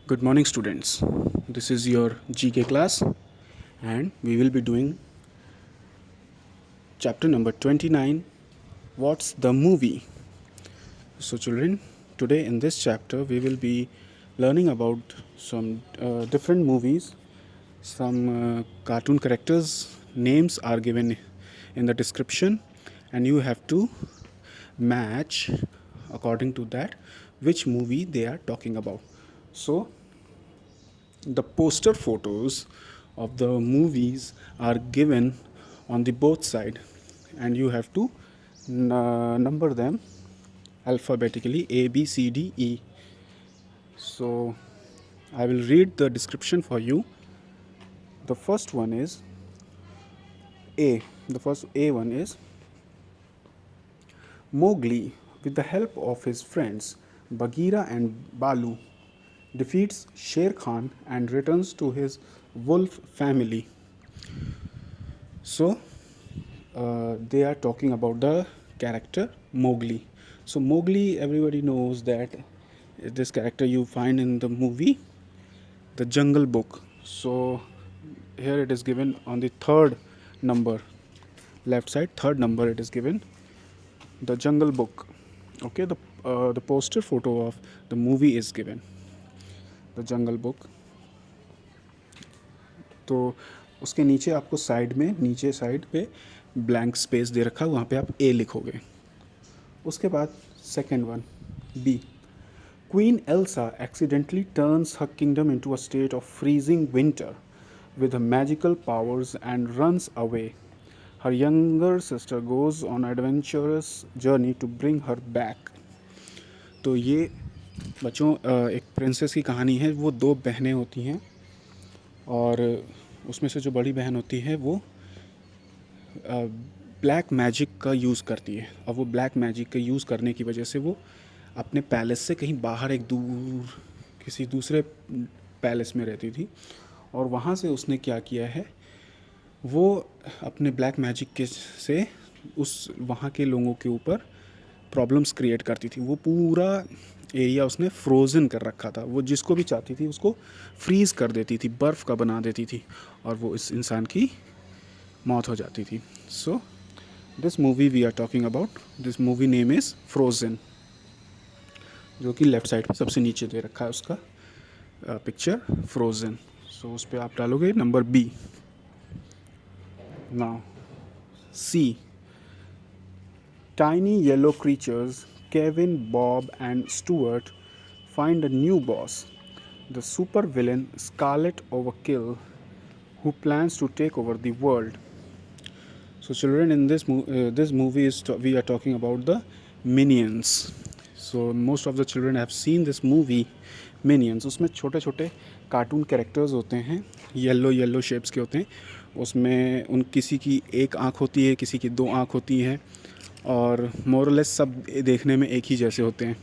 Good morning, students. This is your GK class, and we will be doing chapter number 29. What's the movie? So, children, today in this chapter, we will be learning about some different movies. Some cartoon characters' names are given in the description, and you have to match according to that which movie they are talking about. So, the poster photos of the movies are given on the both side, and you have to number them alphabetically A B C D E. So I will read the description for you. The first one is A. The first A one is Mowgli, with the help of his friends Bagheera and Balu, defeats Sher Khan and returns to his wolf family. So they are talking about the character Mowgli. So Mowgli, everybody knows that this character you find in the movie The Jungle Book. So here it is given on the third number, left side, third number it is given, The Jungle Book. Okay, the poster photo of the movie is given, The Jungle Book. तो उसके नीचे आपको side में, नीचे side पे blank space दे रखा है, वहाँ पे आप ए लिखोगे. उसके बाद second one B. Queen Elsa accidentally turns her kingdom into a state of freezing winter with her magical powers and runs away. Her younger sister goes on an adventurous journey to bring her back. तो ये बच्चों एक princess की कहानी है. वो दो बहनें होती हैं और उसमें से जो बड़ी बहन होती है वो ब्लैक मैजिक का यूज़ करती है. और वो ब्लैक मैजिक का यूज़ करने की वजह से वो अपने पैलेस से कहीं बाहर एक दूर किसी दूसरे पैलेस में रहती थी. और वहाँ से उसने क्या किया है, वो अपने ब्लैक मैजिक के से उस वहाँ के लोगों के ऊपर प्रॉब्लम्स क्रिएट करती थी. वो पूरा एरिया उसने फ्रोज़न कर रखा था. वो जिसको भी चाहती थी उसको फ्रीज़ कर देती थी, बर्फ़ का बना देती थी, और वो इस इंसान की मौत हो जाती थी. So this movie we are talking about, this movie name is Frozen, जो कि लेफ़्ट साइड पे सबसे नीचे दे रखा है उसका पिक्चर फ्रोज़न. सो उस पर आप डालोगे number B. Now C. Tiny yellow creatures, Kevin, Bob, and Stuart, find a new boss, the supervillain Scarlet Overkill, who plans to take over the world. So, children, in this movie we are talking about the Minions. So, most of the children have seen this movie, Minions. उसमें छोटे छोटे cartoon characters होते हैं, yellow shapes के होते हैं. उसमें उन किसी की एक आँख होती है, किसी की दो आँख होती है, और मोरलेस सब देखने में एक ही जैसे होते हैं.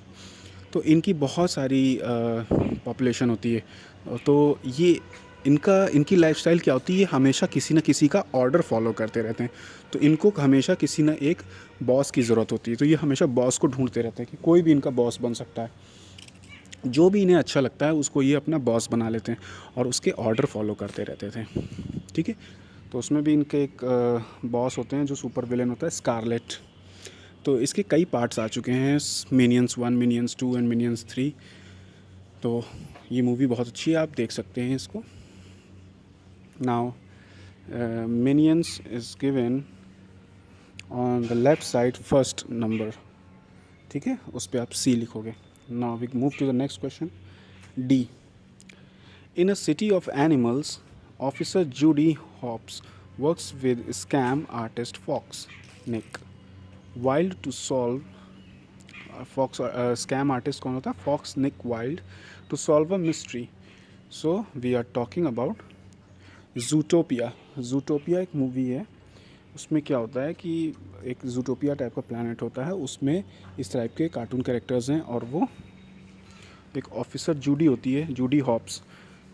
तो इनकी बहुत सारी पॉपुलेशन होती है. तो ये इनकी लाइफस्टाइल क्या होती है, हमेशा किसी न किसी का ऑर्डर फॉलो करते रहते हैं. तो इनको हमेशा किसी न एक बॉस की ज़रूरत होती है. तो ये हमेशा बॉस को ढूंढते रहते हैं कि कोई भी इनका बॉस बन सकता है. जो भी इन्हें अच्छा लगता है उसको ये अपना बॉस बना लेते हैं और उसके ऑर्डर फॉलो करते रहते थे. ठीक है. तो उसमें भी इनके एक बॉस होते हैं जो सुपर विलेन होता है, स्कारलेट. तो इसके कई पार्ट्स आ चुके हैं, मिनियंस 1, मिनियंस 2 एंड मिनियंस 3. तो ये मूवी बहुत अच्छी है, आप देख सकते हैं इसको. Now Minions is given on the left side, first number. ठीक है, उस पर आप सी लिखोगे. Now we move to the next question. D. In a city of animals, officer Judy Hopps works with scam artist fox Nick Wilde to solve. Fox scam artist कौन होता है? Fox Nick Wilde, to solve a mystery. So we are talking about Zootopia. Zootopia एक movie है. उसमें क्या होता है कि एक जूटोपिया टाइप का प्लानट होता है, उसमें इस टाइप के कार्टून कैरेक्टर्स हैं, और वो एक ऑफिसर जूडी होती है, जूडी हॉप्स.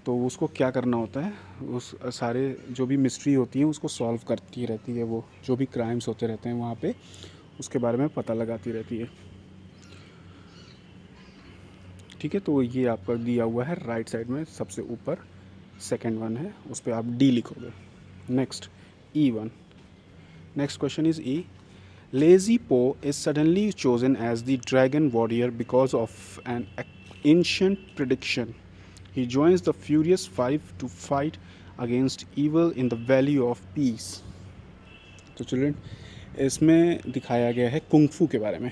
तो उसको क्या करना होता है, उस सारे जो भी मिस्ट्री होती है उसको सॉल्व करती रहती है. वो जो भी क्राइम्स होते रहते हैं वहाँ पे उसके बारे में पता लगाती रहती है. ठीक है, तो ये आपका दिया हुआ है राइट साइड में सबसे ऊपर, सेकेंड वन है, उस पर आप डी लिखोगे। Next E1. Next question is E. Lazy Po is suddenly chosen as the dragon warrior because of an ancient prediction. He joins the Furious Five to fight against evil in the Valley of Peace. तो children, इसमें दिखाया गया है kung fu के बारे में।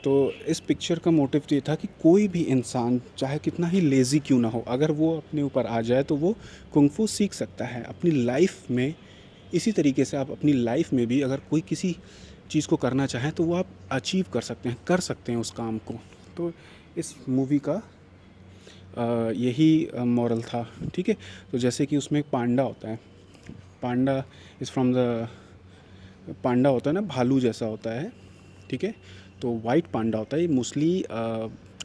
तो इस पिक्चर का मोटिव ये था कि कोई भी इंसान चाहे कितना ही लेज़ी क्यों ना हो, अगर वो अपने ऊपर आ जाए तो वो कुंग-फू सीख सकता है अपनी लाइफ में। इसी तरीके से आप अपनी लाइफ में भी अगर कोई किसी चीज़ को करना चाहें तो वो आप अचीव कर सकते हैं उस काम को। तो इस मूवी का यही मॉरल था। ठीक है, तो जैसे कि उसमें एक पांडा होता है, पांडा इज़ फ्रॉम द, पांडा होता है ना, भालू जैसा होता है। ठीक है, तो वाइट पांडा होता है, ये मोस्टली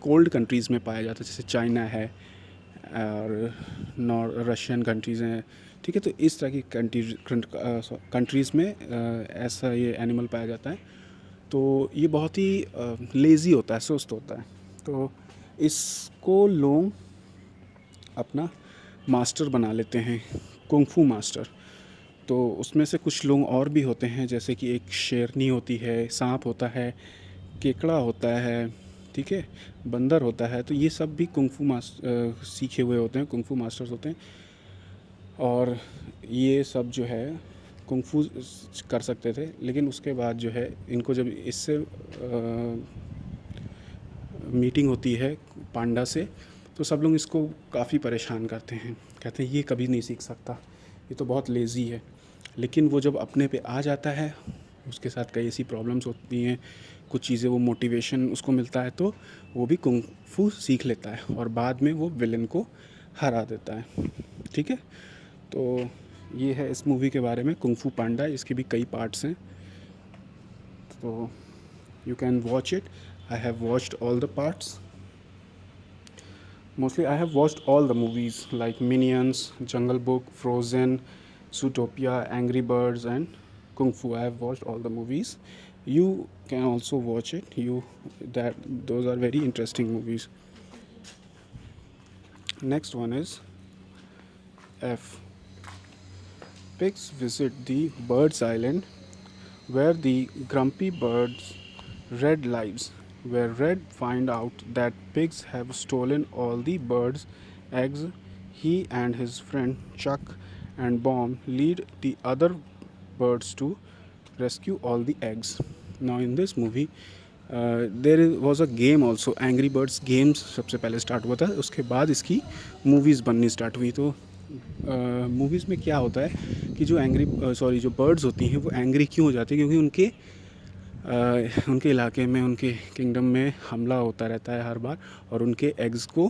कोल्ड कंट्रीज़ में पाया जाता है, जैसे चाइना है और रशियन कंट्रीज़ हैं। ठीक है, तो इस तरह की कंट्रीज़ में ऐसा ये एनिमल पाया जाता है। तो ये बहुत ही लेज़ी होता है, सुस्त होता है। तो इसको लोग अपना मास्टर बना लेते हैं, कुंग-फू मास्टर। तो उसमें से कुछ लोग और भी होते हैं, जैसे कि एक शेरनी होती है, सांप होता है, केकड़ा होता है, ठीक है, बंदर होता है। तो ये सब भी कुंग-फू सीखे हुए होते हैं, कुंग-फू मास्टर्स होते हैं। और ये सब जो है कुंग-फू कर सकते थे, लेकिन उसके बाद जो है इनको जब इससे मीटिंग होती है पांडा से, तो सब लोग इसको काफ़ी परेशान करते हैं, कहते हैं ये कभी नहीं सीख सकता, ये तो बहुत लेज़ी है। लेकिन वो जब अपने पे आ जाता है, उसके साथ कई ऐसी प्रॉब्लम्स होती हैं, कुछ चीज़ें, वो मोटिवेशन उसको मिलता है, तो वो भी कुंग-फू सीख लेता है और बाद में वो विलन को हरा देता है। ठीक है, तो ये है इस मूवी के बारे में, कुंग-फू पांडा। इसके भी कई पार्ट्स हैं, तो you can watch it. I have watched all the parts. Mostly I have watched all the movies like Minions, Jungle Book, Frozen, Zootopia, Angry Birds and Kung Fu. I have watched all the movies. You can also watch it. Those are very interesting movies. Next one is F. Pigs visit the Birds Island where the grumpy birds Red lives, where Red find out that pigs have stolen all the birds' eggs. He and his friend Chuck and Bomb lead the other birds to rescue all the eggs. Now in this movie was a game also, Angry Birds games सबसे पहले start हुआ था, उसके बाद इसकी movies बननी start हुई। तो मूवीज़ में क्या होता है कि जो बर्ड्स होती हैं वो एंग्री क्यों हो जाती है, क्योंकि उनके इलाके में, उनके किंगडम में हमला होता रहता है हर बार, और उनके एग्स को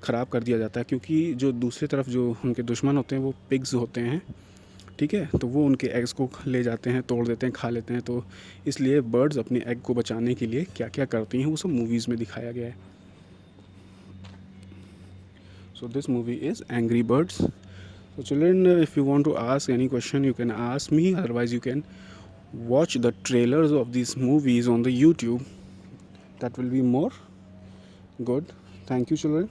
ख़राब कर दिया जाता है, क्योंकि जो दूसरी तरफ जो उनके दुश्मन होते हैं वो पिग्स होते हैं। ठीक है, तो वो उनके एग्स को ले जाते हैं, तोड़ देते हैं, खा लेते हैं। तो इसलिए बर्ड्स अपने एग को बचाने के लिए क्या क्या करती हैं वो सब मूवीज़ में दिखाया गया है। सो this movie is angry birds. So children, if you want to ask any question, you can ask me. Otherwise, you can watch the trailers of these movies on the YouTube. That will be more good. Thank you, children.